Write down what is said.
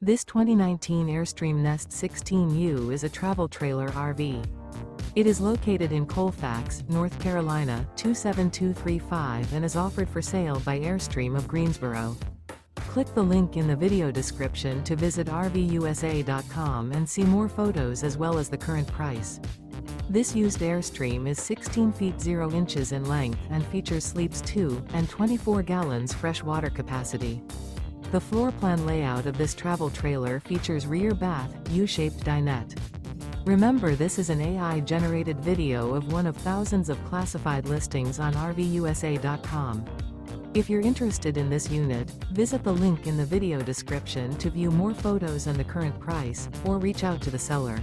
This 2019 Airstream Nest 16U is a travel trailer RV. It is located in Colfax, North Carolina, 27235 and is offered for sale by Airstream of Greensboro. Click the link in the video description to visit RVUSA.com and see more photos as well as the current price. This used Airstream is 16 feet 0 inches in length and features sleeps 2 and 24 gallons fresh water capacity. The floor plan layout of this travel trailer features rear bath, U-shaped dinette. Remember, this is an AI-generated video of one of thousands of classified listings on RVUSA.com. If you're interested in this unit, visit the link in the video description to view more photos and the current price, or reach out to the seller.